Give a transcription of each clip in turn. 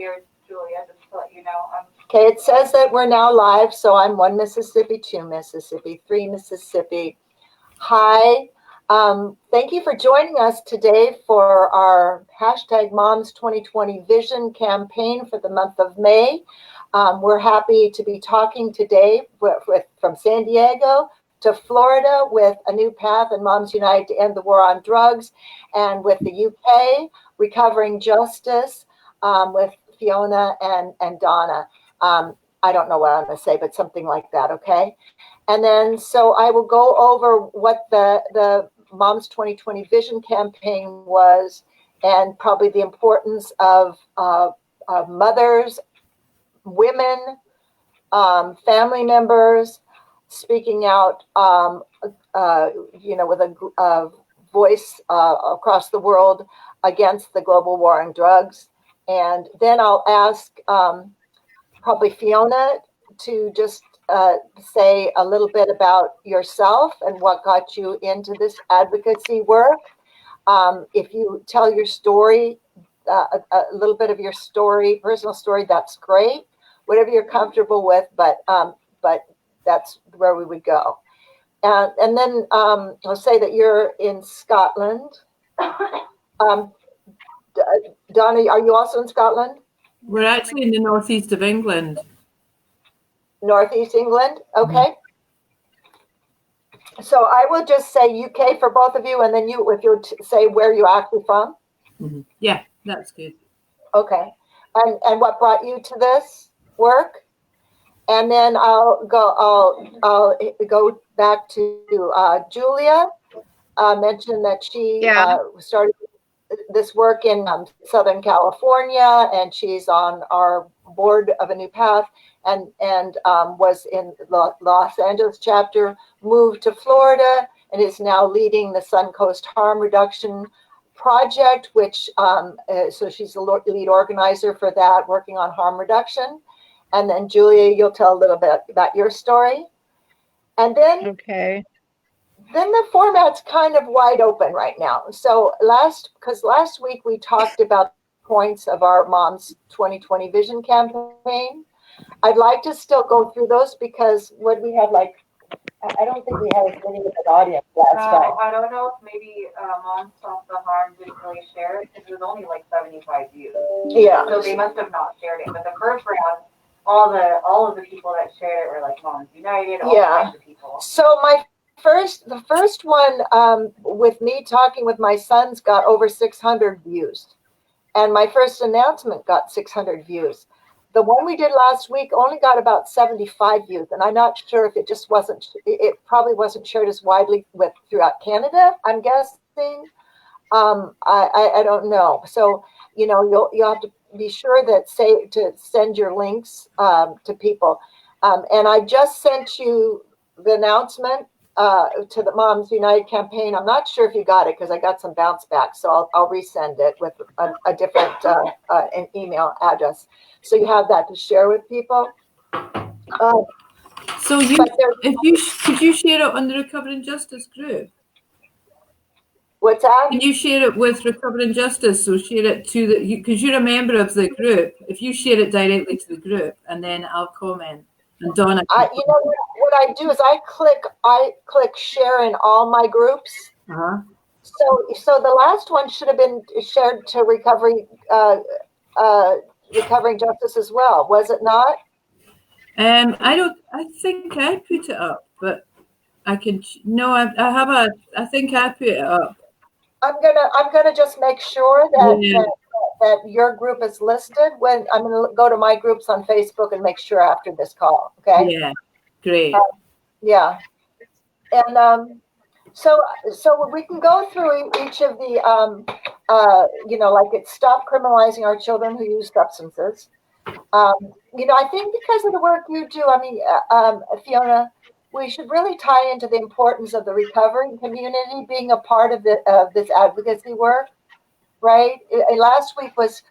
earlier, Julia, just to let you know. Okay, it says that we're now live, so I'm 1 Mississippi, 2 Mississippi, 3 Mississippi. Hi, thank you for joining us today for our hashtag Moms 2020 Vision campaign for the month of May. We're happy to be talking today from San Diego to Florida with A New Path and Moms United to End the War on Drugs, and with the UK, Recovering Justice, with Fiona and Donna. I don't know what I'm going to say, but something like that, okay? And then, so I will go over what the Moms 2020 Vision campaign was, and probably the importance of mothers, women, family members speaking out, with a voice across the world against the global war on drugs. And then I'll ask probably Fiona to just say a little bit about yourself and what got you into this advocacy work. If you tell your story, a little bit of your story, personal story, that's great. Whatever you're comfortable with, but that's where we would go. And then I'll say that you're in Scotland. Donna, are you also in Scotland? We're actually in the northeast of England. Northeast England, okay. So I will just say UK for both of you, and then if you say where you're actually from. Mm-hmm. Yeah, that's good. Okay, and what brought you to this work? And then I'll go back to Julia. Mentioned that she started this work in Southern California, and she's on our board of A New Path, and was in the Los Angeles chapter, moved to Florida, and is now leading the Suncoast Harm Reduction Project, which so she's the lead organizer for that, working on harm reduction. And then Julia, you'll tell a little bit about your story. And then then the format's kind of wide open right now. So last week we talked about points of our Moms 2020 Vision campaign. I'd like to still go through those because what we had, like, I don't think we had as many of an audience last time. I don't know if maybe Moms Stop the Harm didn't really share it because it was only like 75 views. Yeah. So they must have not shared it. But the first round, all of the people that shared it were like Moms United, all kinds of people. So the first one with me talking with my sons got over 600 views, and my first announcement got 600 views. The one we did last week only got about 75 views, and I'm not sure if it probably wasn't shared as widely throughout Canada, I'm guessing. I don't know. So, you'll have to be sure to send your links to people. And I just sent you the announcement to the Moms United campaign. I'm not sure if you got it because I got some bounce back, so I'll resend it with a different an email address, so you have that to share with people. So could you share it on the Recovering Justice group? What's that? Can you share it with Recovering Justice? So share it because you're a member of the group. If you share it directly to the group, and then I'll comment. And Donna, what I do is I click share in all my groups. Uh-huh. So the last one should have been shared to Recovering Justice as well, was it not? I think I put it up, but I can. No, I think I put it up. I'm gonna just make sure that your group is listed. When I'm gonna go to my groups on Facebook and make sure after this call. Okay. Yeah. Great. Yeah. And so we can go through each of the like it's Stop Criminalizing Our Children Who Use Substances. I think because of the work you do, Fiona, we should really tie into the importance of the recovery community being a part of this advocacy work, right? Last week was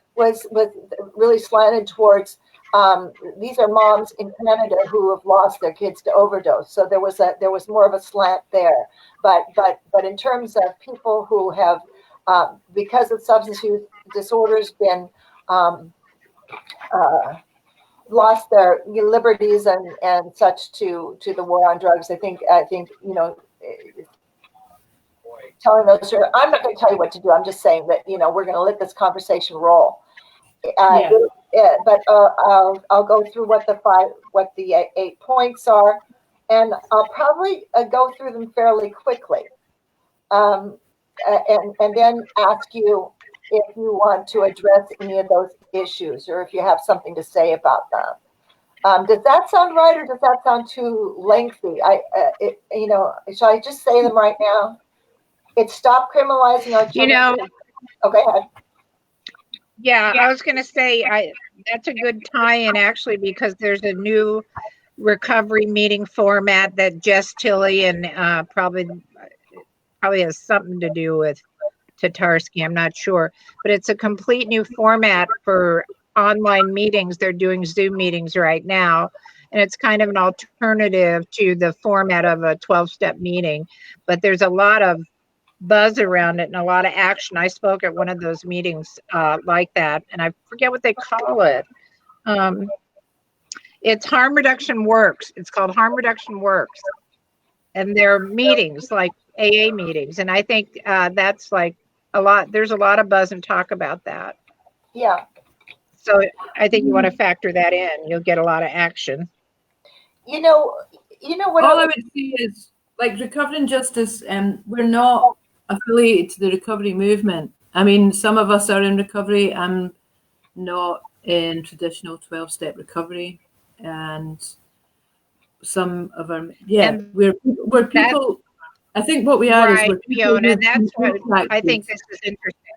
really slanted towards these are moms in Canada who have lost their kids to overdose, so there was more of a slant there. But in terms of people who have because of substance use disorders been lost their liberties and such to the war on drugs. I think telling those who I'm not going to tell you what to do. I'm just saying that we're going to let this conversation roll. But I'll go through what the 8 points are, and I'll probably go through them fairly quickly, and then ask you if you want to address any of those issues or if you have something to say about them. Does that sound right, or does that sound too lengthy? Shall I just say them right now? It's stop criminalizing our children. Okay, go ahead. Yeah, I was going to say that's a good tie-in actually, because there's a new recovery meeting format that Jess Tilley and probably has something to do with Tatarsky. I'm not sure, but it's a complete new format for online meetings. They're doing Zoom meetings right now, and it's kind of an alternative to the format of a 12-step meeting, but there's a lot of buzz around it and a lot of action. I spoke at one of those meetings like that, and I forget what they call it. It's Harm Reduction Works. It's called Harm Reduction Works, and they're meetings like AA meetings, and I think that's like a lot. There's a lot of buzz and talk about that. Yeah. So I think you want to factor that in. You'll get a lot of action. You know what? All I would say is, like, Recovering Justice, we're not affiliated to the recovery movement. I mean, some of us are in recovery. I'm not in traditional 12-step recovery, and some of our we're people. I think what we are is we're people. Fiona, that's what I think this is interesting.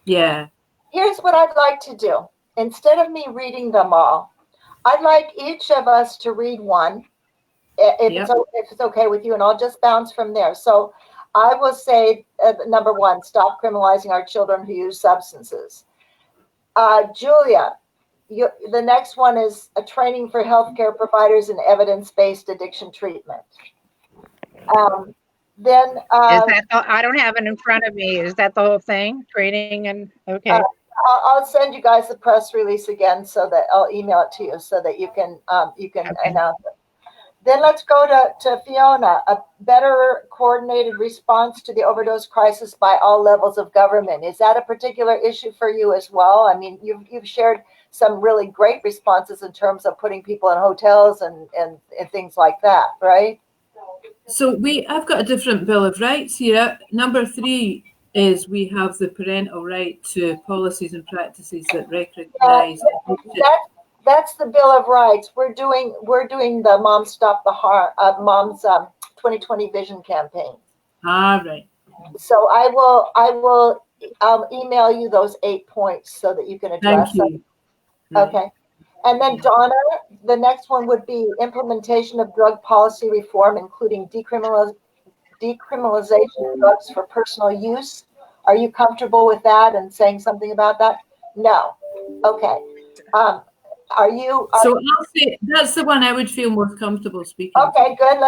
Yeah. Here's what I'd like to do. Instead of me reading them all, I'd like each of us to read one, if it's okay with you, and I'll just bounce from there. So I will say, number 1, stop criminalizing our children who use substances. Julia, the next one is a training for healthcare providers in evidence-based addiction treatment. Then I don't have it in front of me. Is that the whole thing? Training and okay. I'll send you guys the press release again, so that I'll email it to you so that you can announce it. Then let's go to Fiona, a better coordinated response to the overdose crisis by all levels of government. Is that a particular issue for you as well? I mean, you've shared some really great responses in terms of putting people in hotels and things like that, right? So I've got a different Bill of Rights here. Number 3 is we have the parental right to policies and practices that recognize. That's the Bill of Rights. We're doing the Moms Stop the Harm, Moms 2020 Vision campaign. Right. So I'll email you those 8 points so that you can address them. Okay. And then Donna, the next one would be implementation of drug policy reform, including decriminalization of drugs for personal use. Are you comfortable with that and saying something about that? No. Okay. Are you? So I'll say that's the one I would feel most comfortable speaking. Okay, good.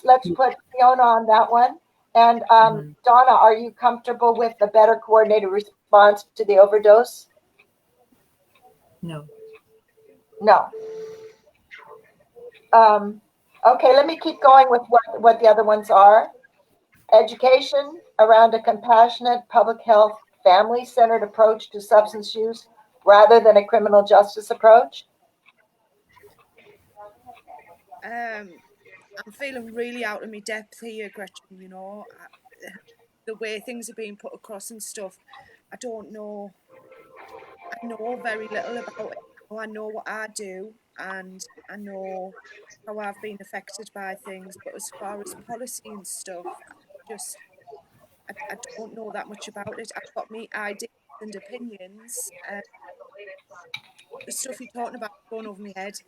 Let's put Fiona on that one. And Donna, are you comfortable with the better coordinated response to the overdose? No. No. Okay, let me keep going with what the other ones are. Education around a compassionate public health, family-centered approach to substance use rather than a criminal justice approach. I'm feeling really out of my depth here, Gretchen, the way things are being put across and stuff. I don't know. I know very little about it. I know what I do, and I know how I've been affected by things, but as far as policy and stuff, I don't know that much about it. I've got my ideas and opinions, and the stuff you're talking about is going over my head.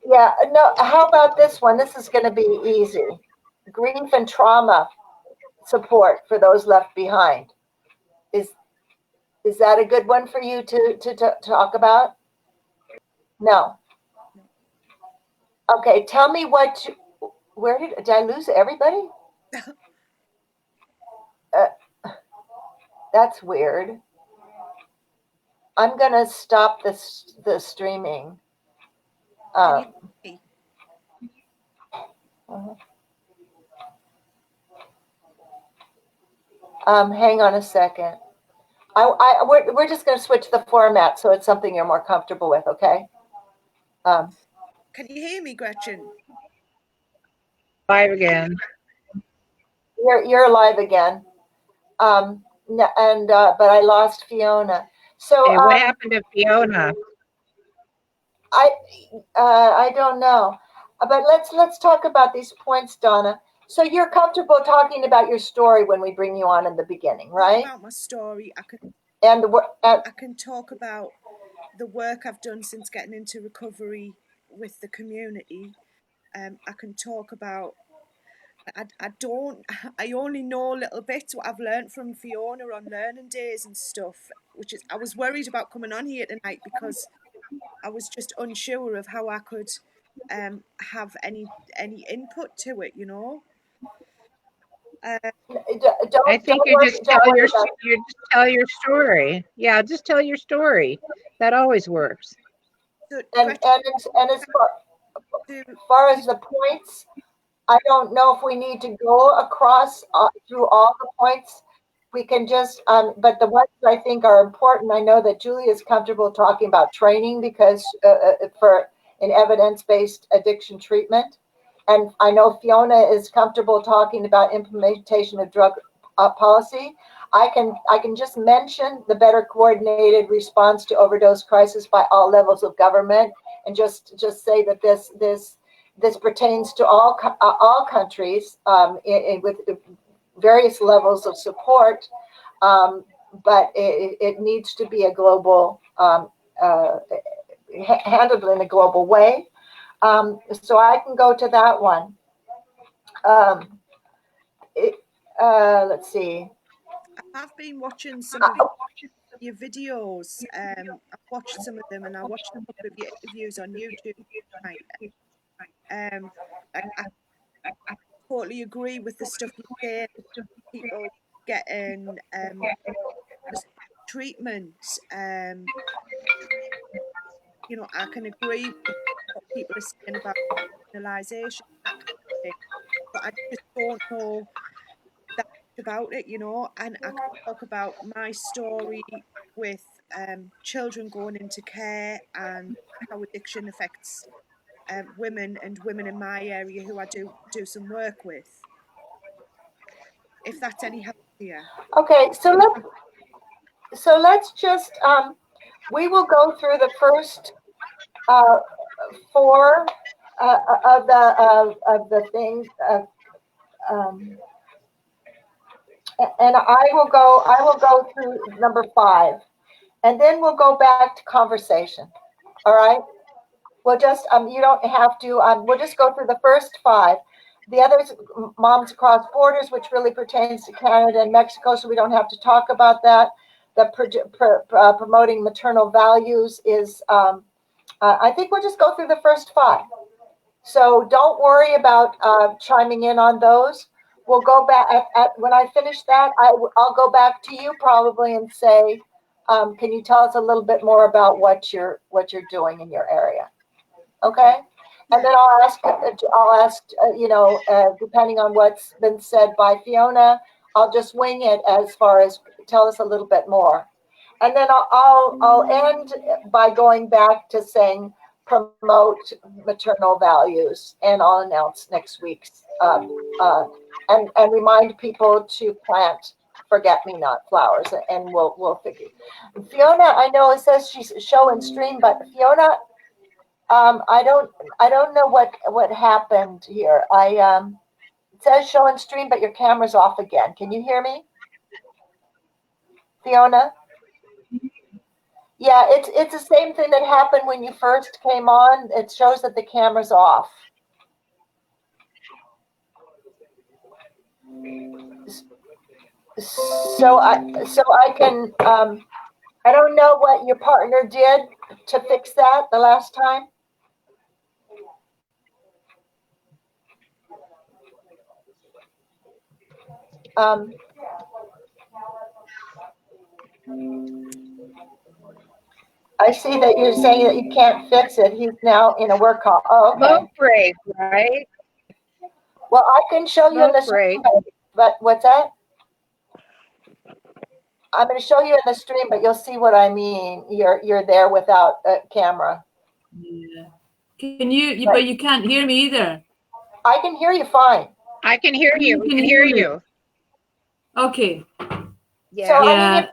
Yeah, no, how about this one? This is going to be easy. Grief and trauma support for those left behind. Is that a good one for you to talk about? No. Okay, tell me where did I lose everybody? That's weird. I'm gonna stop the streaming. Can you hear me? Hang on a second. We're just gonna switch the format so it's something you're more comfortable with, okay? Can you hear me, Gretchen? Live again. You're live again. But I lost Fiona. So Hey, what happened to Fiona? I don't know. But let's talk about these points, Donna. So you're comfortable talking about your story when we bring you on in the beginning, right? About my story, I can talk about the work I've done since getting into recovery with the community. I can talk about. I only know a little bit what I've learned from Fiona on learning days and stuff, which is I was worried about coming on here tonight because I was just unsure of how I could have any input to it, you know. I think you just tell your story. Yeah, just tell your story. That always works. So, and as far as the points, I don't know if we need to go across through all the points. We can just, but the ones I think are important. I know that Julie is comfortable talking about training because for an evidence-based addiction treatment, and I know Fiona is comfortable talking about implementation of drug policy. I can just mention the better coordinated response to overdose crisis by all levels of government, and just say that this pertains to all countries with various levels of support, but it needs to be a global, handled in a global way. So I can go to that one. Let's see. I've been watching some of your videos. I've watched some of them, and I watched a couple of your interviews on YouTube. I totally agree with the stuff you say. People getting treatment. You know, I can agree with what people are saying about criminalisation, that kind of thing, but I just don't know that much about it, you know. And I can talk about my story with children going into care and how addiction affects women in my area who I do some work with. If that's any help to you. Okay, so let's just we will go through the first 4 of the things, and I will go through number 5, and then we'll go back to conversation. All right. We'll just you don't have to. We'll just go through the first 5. The others, Moms Across Borders, which really pertains to Canada and Mexico, so we don't have to talk about that. The promoting maternal values is, I think we'll just go through the first 5. So don't worry about chiming in on those. We'll go back when I finish that. I'll go back to you probably and say, can you tell us a little bit more about what you're doing in your area? Okay. And then I'll ask, depending on what's been said by Fiona, I'll just wing it as far as tell us a little bit more. And then I'll end by going back to saying promote maternal values, and I'll announce next week's and remind people to plant forget-me-not flowers, and we'll figure. Fiona, I know it says she's show and stream, but Fiona, I don't know what happened here. It says show and stream, but your camera's off again. Can you hear me, Fiona? Yeah, it's the same thing that happened when you first came on. It shows that the camera's off. So I can I don't know what your partner did to fix that the last time. I see that you're saying that you can't fix it. He's now in a work call. Oh, okay. Smoke break, right? Well, I can show you in the Smoke break. stream, but what's that? I'm going to show you in the stream, but you'll see what I mean. You're there without a camera. Yeah. Can you? But you can't hear me either. I can hear you fine. I can hear you. We can hear you. Okay. Yeah. So Yeah.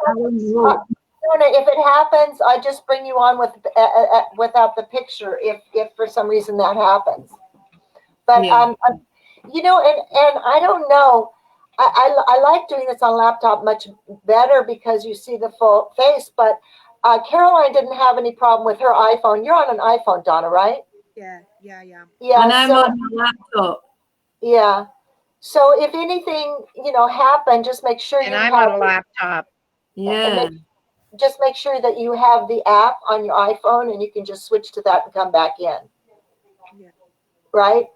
if it happens, I just bring you on without the picture. If for some reason that happens, but Yeah. you know, and I don't know. I like doing this on laptop much better because you see the full face. But Caroline didn't have any problem with her iPhone. You're on an iPhone, Donna, right? Yeah. Yeah. And I'm so, on the laptop. yeah. So if anything, happened, just make sure And you I'm have on a laptop. Yeah. just make sure that you have the app on your iPhone and you can just switch to that and come back in. Yeah. Right?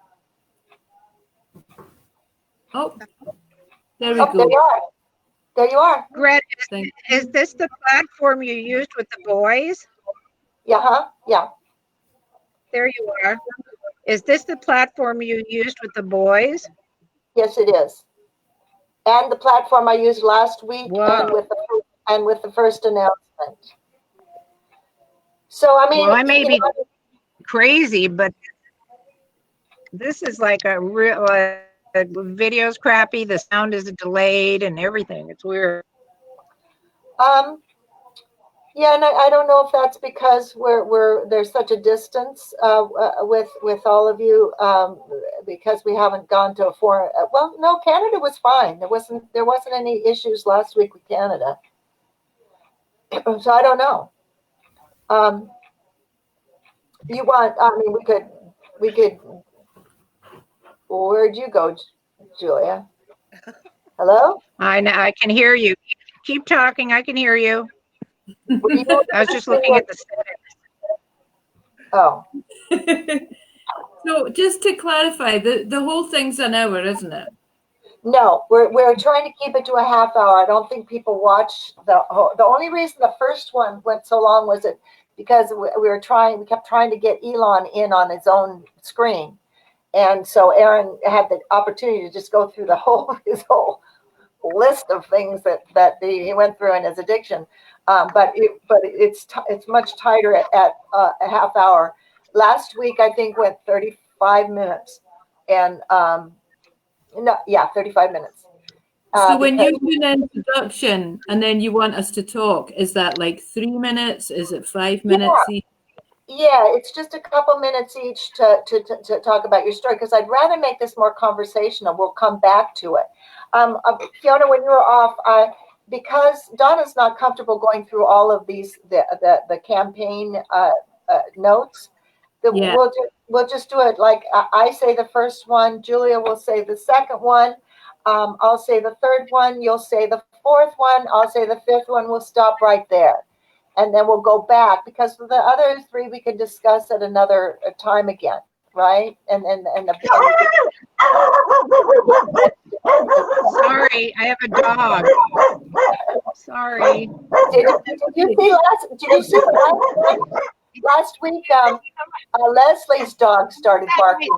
Oh, there we Oh, there go. you are. There you are. Greta, Thank is this the platform you used with the boys? Yeah, huh? Yeah. There you are. Is this the platform you used with the boys? Yes, it is. And the platform I used last week Wow. and with the first announcement. So, I mean, Well, I may be crazy, but this is like a real video's crappy. The sound is delayed and everything. It's weird. Yeah, and I don't know if that's because there's such a distance with all of you because we haven't gone to a foreign. Well, no, Canada was fine. There wasn't any issues last week with Canada, so I don't know. You want? I mean, we could. Where'd you go, Julia? Hello? I can hear you. Keep talking. I can hear you. I was just looking at the settings. Oh. So just to clarify, the whole thing's an hour, isn't it? No, we're trying to keep it to a half hour. I don't think people watch the only reason the first one went so long was because we kept trying to get Elon in on his own screen. And so Aaron had the opportunity to just go through his whole list of things that he went through in his addiction. But it's much tighter at a half hour. Last week I think went 35 minutes, and 35 minutes. So when you do an introduction and then you want us to talk, is that like 3 minutes? Is it 5 minutes? Yeah, it's just a couple minutes each to talk about your story because I'd rather make this more conversational. We'll come back to it. Fiona, when you were off, because Donna's not comfortable going through all of these the campaign notes, we'll just do it like I say the first one, Julia will say the second one, I'll say the third one, you'll say the fourth one, I'll say the fifth one. We'll stop right there. And then we'll go back because the other three we can discuss at another time again, right? Sorry, I have a dog. Sorry. Did you see last week? Leslie's dog started barking.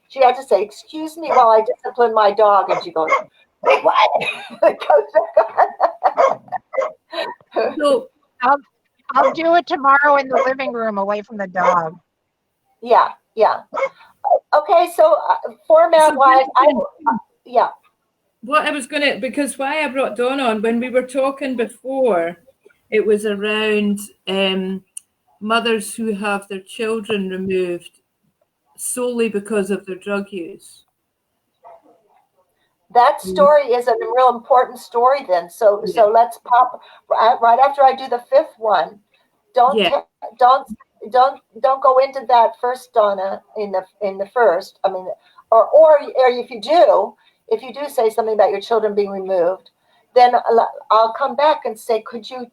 She had to say, "Excuse me," while I discipline my dog, and she goes, "Wait, what?" So I'll do it tomorrow in the living room away from the dog. Yeah. Okay, so format-wise, yeah. What I was because why I brought Dawn on, when we were talking before, it was around mothers who have their children removed solely because of their drug use. That story is a real important story then. So let's pop right after I do the fifth one. Don't go into that first, Donna, in the first. I mean, or if you do say something about your children being removed, then I'll come back and say, could you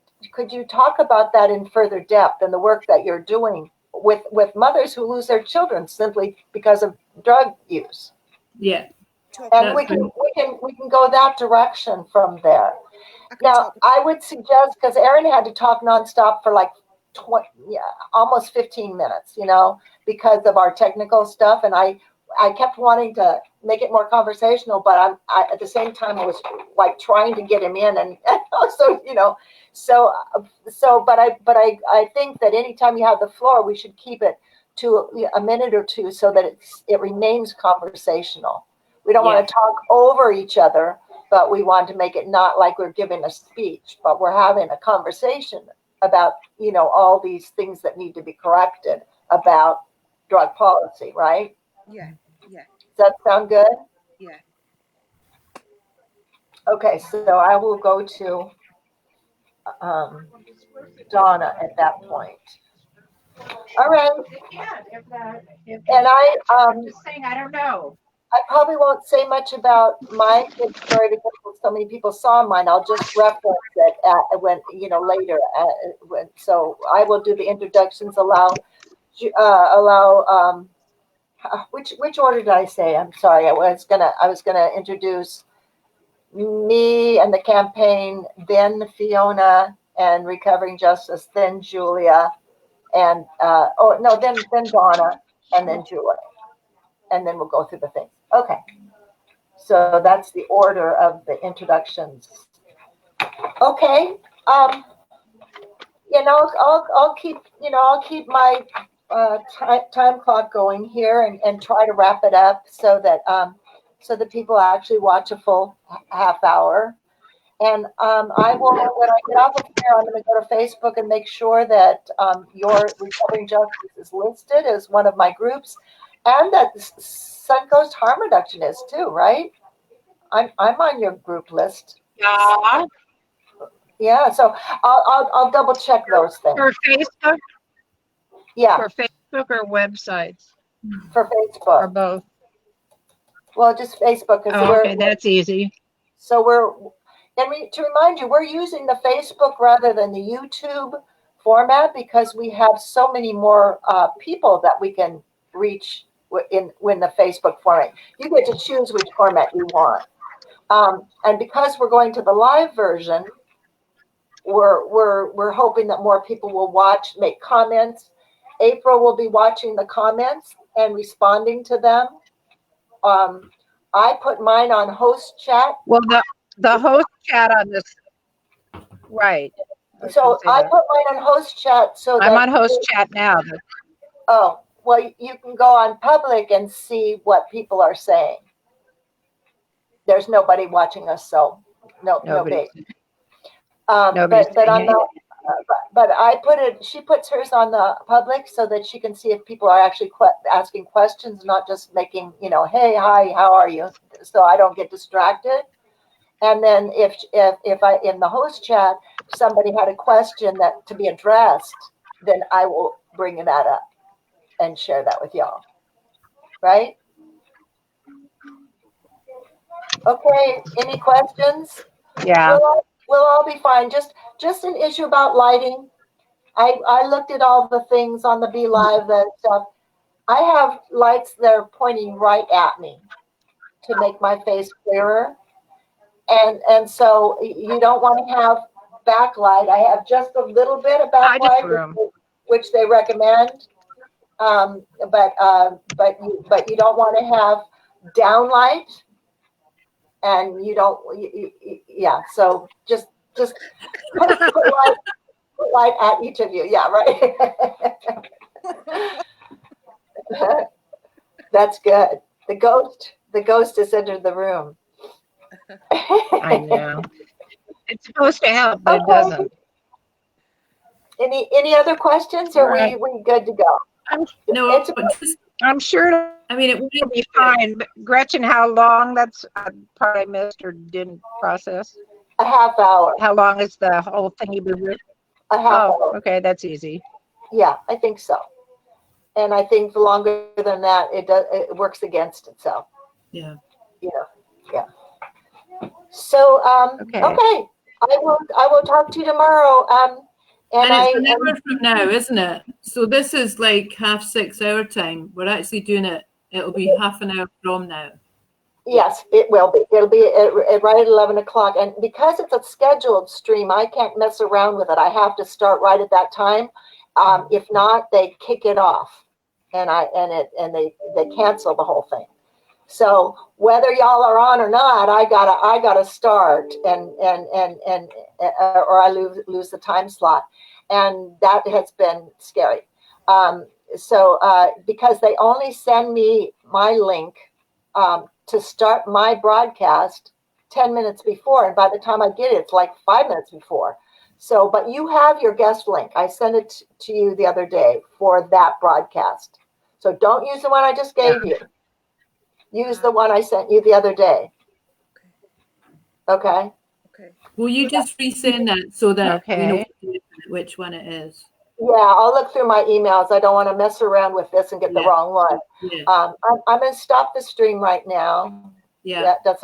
talk about that in further depth and the work that you're doing with mothers who lose their children simply because of drug use? Yeah. talk. And That's we can go that direction from there. I can Now, talk. I would suggest, because Erin had to talk nonstop for like 20, almost 15 minutes, because of our technical stuff. And I kept wanting to make it more conversational, but at the same time, I was like trying to get him in. And also, but I think that anytime you have the floor, we should keep it to a minute or two so that it remains conversational. We don't want to talk over each other, but we want to make it not like we're giving a speech, but we're having a conversation about, all these things that need to be corrected about drug policy, right? Yeah. Does that sound good? Yeah. Okay, so I will go to Donna at that point. All right. And I'm just saying, I don't know. I probably won't say much about my kid's story because so many people saw mine. I'll just reference it when later. So I will do the introductions. Which order did I say? I'm sorry. I was gonna introduce me and the campaign, then Fiona and Recovering Justice, then Julia, and then Donna, and then Julia, and then we'll go through the things. Okay. So that's the order of the introductions. Okay. I'll keep my time clock going here and try to wrap it up so that people actually watch a full half hour. And I will, when I get off of here, I'm going to go to Facebook and make sure that your Recovering Justice is listed as one of my groups, and that Suncoast Harm Reduction is too, right? I'm on your group list. Yeah. Yeah, so I'll double check those things. For Facebook? Yeah. For Facebook or websites? For Facebook. Or both? Well, just Facebook. Okay, that's easy. So to remind you, we're using the Facebook rather than the YouTube format because we have so many more people that we can reach in the Facebook format. You get to choose which format you want. And because we're going to the live version, we're hoping that more people will watch, make comments. April will be watching the comments and responding to them. I put mine on host chat. Well, the host chat on this, right. So I put mine on host chat. So I'm on host chat now. Oh, well, you can go on public and see what people are saying. There's nobody watching us, so no big. But I put it. She puts hers on the public so that she can see if people are actually asking questions, not just making hey, hi, how are you? So I don't get distracted. And then if I in the host chat somebody had a question that to be addressed, then I will bring that up and share that with y'all. Right? Okay. Any questions? Yeah. We'll all be fine. Just an issue about lighting. I looked at all the things on the Be Live and stuff. I have lights that are pointing right at me to make my face clearer. And so you don't want to have backlight. I have just a little bit of backlight, which they recommend. But you don't want to have downlight. And you don't, so just put light at each of you. Yeah, right. That's good. The ghost has entered the room. I know. It's supposed to help, but it doesn't. Any other questions? Or are we good to go? I'm sure. I mean, it will be fine. But Gretchen, how long? That's a part I missed or didn't process. A half hour. How long is the whole thing you've been with? A half hour. Okay, that's easy. Yeah, I think so. And I think the longer than that, it works against itself. Yeah. Yeah. So okay. I will talk to you tomorrow. And it's an hour from now, isn't it? So this is like 6:30 our time. We're actually doing it. It'll be half an hour from now. Yes, it will be. It'll be right at 11 o'clock. And because it's a scheduled stream, I can't mess around with it. I have to start right at that time. If not, they kick it off and they cancel the whole thing. So whether y'all are on or not, I gotta start or I lose the time slot. And that has been scary. Because they only send me my link to start my broadcast 10 minutes before. And by the time I get it, it's like 5 minutes before. So, but you have your guest link. I sent it to you the other day for that broadcast. So don't use the one I just gave you. Use the one I sent you the other day. Okay? Okay. Will you just resend that so that we know Okay. which one it is? Yeah, I'll look through my emails. I don't want to mess around with this and get the Yeah. wrong one. Yeah. I'm going to stop the stream right now. Yeah. That doesn't